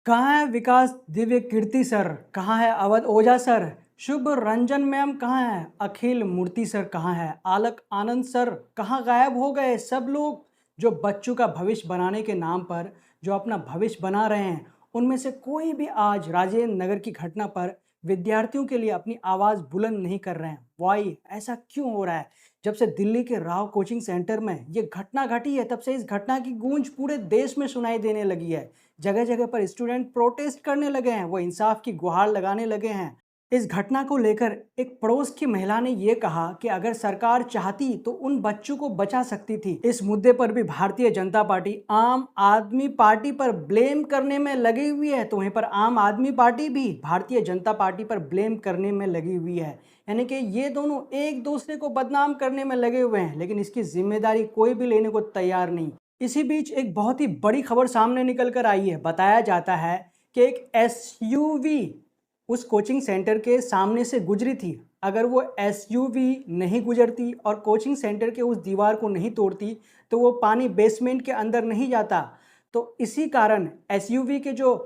कहाँ है विकास दिव्य कीर्ति सर? कहाँ है अवध ओझा सर? शुभ रंजन मैम कहाँ है? अखिल मूर्ति सर कहाँ है? आलक आनंद सर कहाँ गायब हो गए सब लोग जो बच्चों का भविष्य बनाने के नाम पर जो अपना भविष्य बना रहे हैं? उनमें से कोई भी आज राजेंद्र नगर की घटना पर विद्यार्थियों के लिए अपनी आवाज़ बुलंद नहीं कर रहे हैं। वाई ऐसा क्यों हो रहा है? जब से दिल्ली के राव कोचिंग सेंटर में ये घटना घटी है तब से इस घटना की गूंज पूरे देश में सुनाई देने लगी है। जगह जगह पर स्टूडेंट प्रोटेस्ट करने लगे हैं, वो इंसाफ की गुहार लगाने लगे हैं। इस घटना को लेकर एक पड़ोस की महिला ने ये कहा कि अगर सरकार चाहती तो उन बच्चों को बचा सकती थी। इस मुद्दे पर भी भारतीय जनता पार्टी आम आदमी पार्टी पर ब्लेम करने में लगी हुई है, तो वहीं पर आम आदमी पार्टी भी भारतीय जनता पार्टी पर ब्लेम करने में लगी हुई है। यानी कि ये दोनों एक दूसरे को बदनाम करने में लगे हुए हैं, लेकिन इसकी जिम्मेदारी कोई भी लेने को तैयार नहीं। इसी बीच एक बहुत ही बड़ी खबर सामने निकल कर आई है। बताया जाता है कि एक एसयूवी उस कोचिंग सेंटर के सामने से गुजरी थी। अगर वो एसयूवी नहीं गुजरती और कोचिंग सेंटर के उस दीवार को नहीं तोड़ती तो वो पानी बेसमेंट के अंदर नहीं जाता। तो इसी कारण एसयूवी के जो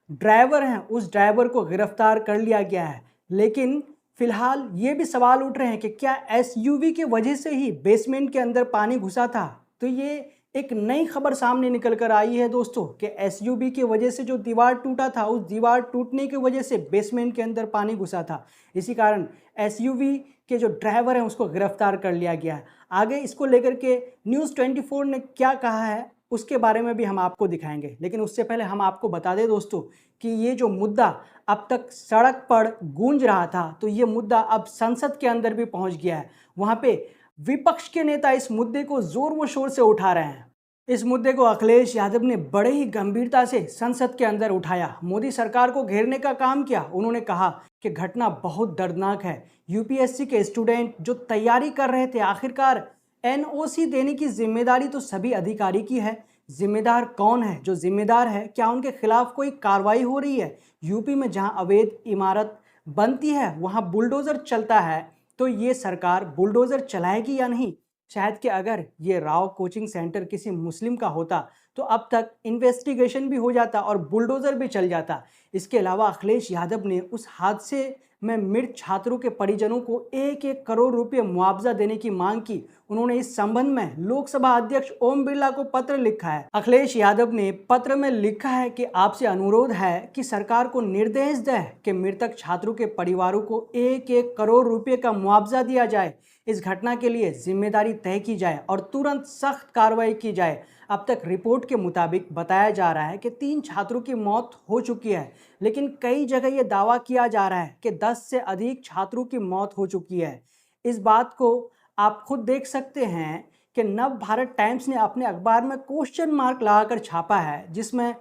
ड्राइवर हैं उस ड्राइवर को गिरफ्तार कर लिया गया है। लेकिन फिलहाल ये भी सवाल उठ रहे हैं कि क्या एसयूवी की वजह से ही बेसमेंट के अंदर पानी घुसा था? तो ये एक नई खबर सामने निकल कर आई है दोस्तों कि एसयूवी की वजह से जो दीवार टूटा था उस दीवार टूटने की वजह से बेसमेंट के अंदर पानी घुसा था। इसी कारण एसयूवी के जो ड्राइवर हैं उसको गिरफ्तार कर लिया गया है। आगे इसको लेकर के न्यूज़ 24 ने क्या कहा है उसके बारे में भी हम आपको दिखाएंगे, लेकिन उससे पहले हम आपको बता दें दोस्तों कि ये जो मुद्दा अब तक सड़क पर गूंज रहा था तो ये मुद्दा अब संसद के अंदर भी पहुंच गया है। वहां पे विपक्ष के नेता इस मुद्दे को जोर व शोर से उठा रहे हैं। इस मुद्दे को अखिलेश यादव ने बड़े ही गंभीरता से संसद के अंदर उठाया, मोदी सरकार को घेरने का काम किया। उन्होंने कहा कि घटना बहुत दर्दनाक है। यूपीएससी के स्टूडेंट जो तैयारी कर रहे थे, आखिरकार एनओसी देने की जिम्मेदारी तो सभी अधिकारी की है। जिम्मेदार कौन है? जो जिम्मेदार है, क्या उनके खिलाफ कोई कार्रवाई हो रही है? यूपी में जहां अवैध इमारत बनती है वहां बुलडोजर चलता है, तो ये सरकार बुलडोजर चलाएगी या नहीं? शायद कि अगर ये राव कोचिंग सेंटर किसी मुस्लिम का होता तो अब तक इन्वेस्टिगेशन भी हो जाता और बुलडोज़र भी चल जाता। इसके अलावा अखिलेश यादव ने उस हादसे में मृत छात्रों के परिजनों को 1-1 करोड़ रुपए मुआवजा देने की मांग की। उन्होंने इस संबंध में लोकसभा अध्यक्ष ओम बिरला को पत्र लिखा है। अखिलेश यादव ने पत्र में लिखा है कि आपसे अनुरोध है कि सरकार को निर्देश दे कि मृतक छात्रों के परिवारों को 1-1 करोड़ रुपए का मुआवजा दिया जाए। इस घटना के लिए जिम्मेदारी तय की जाए और तुरंत सख्त कार्रवाई की जाए। अब तक रिपोर्ट के मुताबिक बताया जा रहा है कि 3 छात्रों की मौत हो चुकी है, लेकिन कई जगह ये दावा किया जा रहा है कि 10 से अधिक छात्रों की मौत हो चुकी है। इस बात को आप खुद देख सकते हैं कि नव भारत टाइम्स ने अपने अखबार में क्वेश्चन मार्क लगाकर छापा है, जिसमें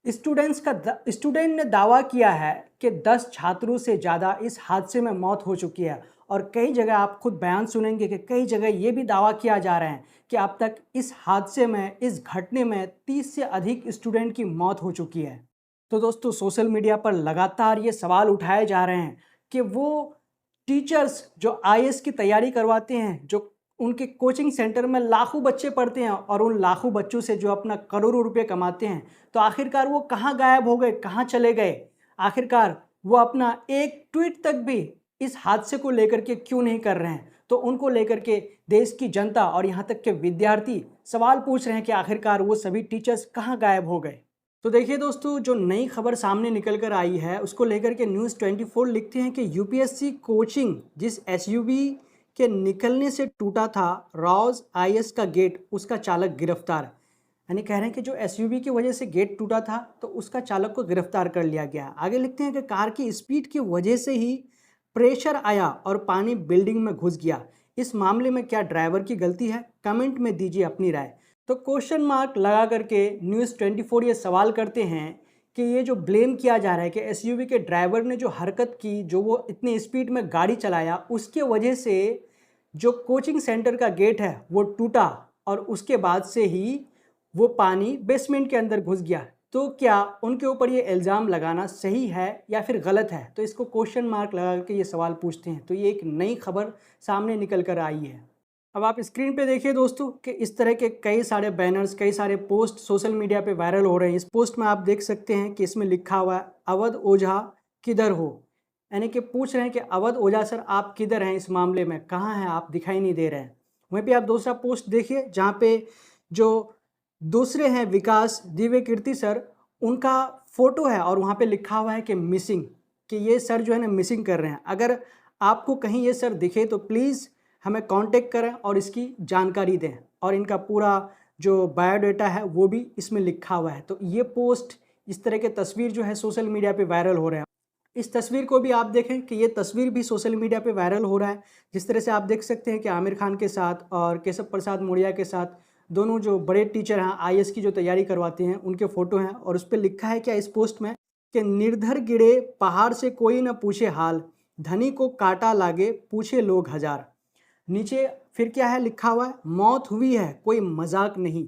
स्टूडेंट ने दावा किया है कि 10 छात्रों से ज़्यादा इस हादसे में मौत हो चुकी है। और कई जगह आप खुद बयान सुनेंगे कि कई जगह ये भी दावा किया जा रहा है कि अब तक इस हादसे में, इस घटने में 30 से अधिक स्टूडेंट की मौत हो चुकी है। तो दोस्तों, सोशल मीडिया पर लगातार ये सवाल उठाए जा रहे हैं कि वो टीचर्स जो आईएएस की तैयारी करवाते हैं, जो उनके कोचिंग सेंटर में लाखों बच्चे पढ़ते हैं और उन लाखों बच्चों से जो अपना करोड़ों रुपए कमाते हैं, तो आखिरकार वो कहाँ गायब हो गए, कहाँ चले गए? आखिरकार वो अपना एक ट्वीट तक भी इस हादसे को लेकर के क्यों नहीं कर रहे हैं? तो उनको लेकर के देश की जनता और यहाँ तक के विद्यार्थी सवाल पूछ रहे हैं कि आखिरकार वो सभी टीचर्स कहाँ गायब हो गए। तो देखिए दोस्तों, जो नई खबर सामने निकल कर आई है उसको लेकर के न्यूज़ 24 लिखते हैं कि यूपीएससी कोचिंग जिस एसयूवी के निकलने से टूटा था राउज आईएएस का गेट, उसका चालक गिरफ्तार। यानी कह रहे हैं कि जो एसयूवी की वजह से गेट टूटा था तो उसका चालक को गिरफ्तार कर लिया गया। आगे लिखते हैं कि कार की स्पीड की वजह से ही प्रेशर आया और पानी बिल्डिंग में घुस गया। इस मामले में क्या ड्राइवर की गलती है? कमेंट में दीजिए अपनी राय। तो क्वेश्चन मार्क लगा करके न्यूज़ 24 ये सवाल करते हैं कि ये जो ब्लेम किया जा रहा है कि एसयूवी के ड्राइवर ने जो हरकत की, जो वो इतनी स्पीड में गाड़ी चलाया, उसके वजह से जो कोचिंग सेंटर का गेट है वो टूटा और उसके बाद से ही वो पानी बेसमेंट के अंदर घुस गया। तो क्या उनके ऊपर ये इल्ज़ाम लगाना सही है या फिर गलत है? तो इसको क्वेश्चन मार्क लगा के ये सवाल पूछते हैं। तो ये एक नई खबर सामने निकल कर आई है। अब आप स्क्रीन पे देखिए दोस्तों कि इस तरह के कई सारे बैनर्स, कई सारे पोस्ट सोशल मीडिया पे वायरल हो रहे हैं। इस पोस्ट में आप देख सकते हैं कि इसमें लिखा हुआ है, अवध ओझा किधर हो? यानी कि पूछ रहे हैं कि अवध ओझा सर आप किधर हैं इस मामले में? कहाँ हैं आप? दिखाई नहीं दे रहे हैं। वहीं पे आप दूसरा पोस्ट देखिए जहाँ पे जो दूसरे हैं विकास दिव्य कीर्ति सर, उनका फ़ोटो है और वहाँ पे लिखा हुआ है कि मिसिंग, कि ये सर जो है ना मिसिंग कर रहे हैं। अगर आपको कहीं ये सर दिखे तो प्लीज़ हमें कांटेक्ट करें और इसकी जानकारी दें, और इनका पूरा जो बायोडाटा है वो भी इसमें लिखा हुआ है। तो ये पोस्ट, इस तरह के तस्वीर जो है सोशल मीडिया पे वायरल हो रहे हैं। इस तस्वीर को भी आप देखें कि ये तस्वीर भी सोशल मीडिया पे वायरल हो रहा है। जिस तरह से आप देख सकते हैं कि आमिर खान के साथ और केशव प्रसाद मौर्य के साथ दोनों जो बड़े टीचर हैं आईएएस की जो तैयारी करवाते हैं, उनके फ़ोटो हैं और उस पे लिखा है क्या इस पोस्ट में कि निर्धर गिरे पहाड़ से कोई न पूछे हाल, धनी को काटा लागे पूछे लोग हजार। नीचे फिर क्या है लिखा हुआ है, मौत हुई है कोई मजाक नहीं।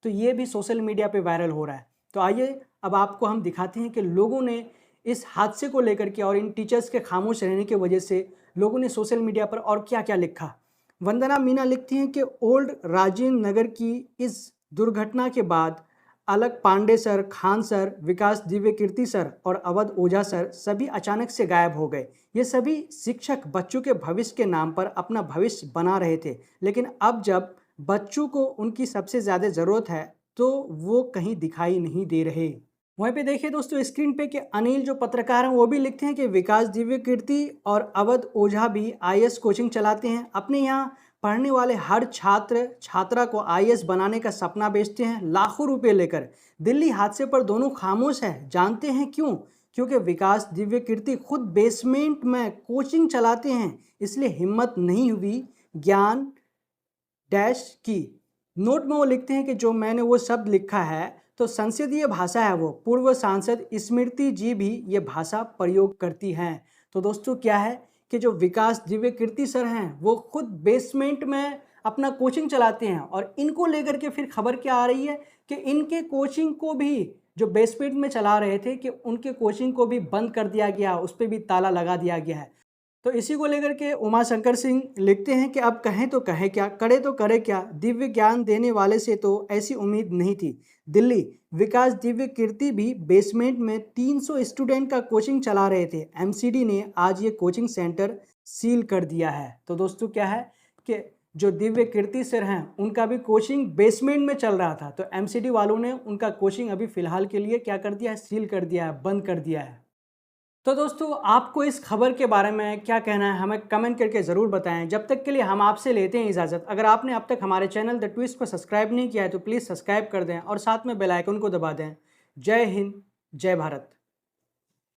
तो ये भी सोशल मीडिया पे वायरल हो रहा है। तो आइए अब आपको हम दिखाते हैं कि लोगों ने इस हादसे को लेकर के और इन टीचर्स के खामोश रहने की वजह से लोगों ने सोशल मीडिया पर और क्या क्या लिखा। वंदना मीना लिखती हैं कि ओल्ड राजेंद्र नगर की इस दुर्घटना के बाद अलक पांडे सर, खान सर, विकास दिव्य कीर्ति सर और अवध ओझा सर सभी अचानक से गायब हो गए। ये सभी शिक्षक बच्चों के भविष्य के नाम पर अपना भविष्य बना रहे थे, लेकिन अब जब बच्चों को उनकी सबसे ज़्यादा ज़रूरत है तो वो कहीं दिखाई नहीं दे रहे। वहीं पे देखिए दोस्तों स्क्रीन पे कि अनिल जो पत्रकार हैं वो भी लिखते हैं कि विकास दिव्य कीर्ति और अवध ओझा भी आईएएस कोचिंग चलाते हैं। अपने यहाँ पढ़ने वाले हर छात्र छात्रा को आईएएस बनाने का सपना बेचते हैं लाखों रुपए लेकर। दिल्ली हादसे पर दोनों खामोश है, जानते हैं क्यों? क्योंकि विकास दिव्य कीर्ति खुद बेसमेंट में कोचिंग चलाते हैं, इसलिए हिम्मत नहीं हुई ज्ञान डैश की। नोट में वो लिखते हैं कि जो मैंने वो शब्द लिखा है तो संसदीय भाषा है, वो पूर्व सांसद स्मृति जी भी ये भाषा प्रयोग करती हैं। तो दोस्तों क्या है कि जो विकास दिव्य कीर्ति सर हैं वो खुद बेसमेंट में अपना कोचिंग चलाते हैं, और इनको लेकर के फिर खबर क्या आ रही है कि इनके कोचिंग को भी जो बेसमेंट में चला रहे थे कि उनके कोचिंग को भी बंद कर दिया गया, उस पर भी ताला लगा दिया गया है। तो इसी को लेकर के उमा शंकर सिंह लिखते हैं कि अब कहें तो कहें क्या, करे तो करे क्या, दिव्य ज्ञान देने वाले से तो ऐसी उम्मीद नहीं थी। दिल्ली विकास दिव्य कीर्ति भी बेसमेंट में 300 स्टूडेंट का कोचिंग चला रहे थे, एमसीडी ने आज ये कोचिंग सेंटर सील कर दिया है। तो दोस्तों क्या है कि जो दिव्य कीर्ति सर हैं उनका भी कोचिंग बेसमेंट में चल रहा था, तो एमसीडी वालों ने उनका कोचिंग अभी फ़िलहाल के लिए क्या कर दिया है, सील कर दिया है, बंद कर दिया है। तो दोस्तों आपको इस खबर के बारे में क्या कहना है हमें कमेंट करके ज़रूर बताएं। जब तक के लिए हम आपसे लेते हैं इजाज़त। अगर आपने अब तक हमारे चैनल द ट्विस्ट को सब्सक्राइब नहीं किया है तो प्लीज़ सब्सक्राइब कर दें और साथ में बेल आइकन को दबा दें। जय हिंद, जय भारत।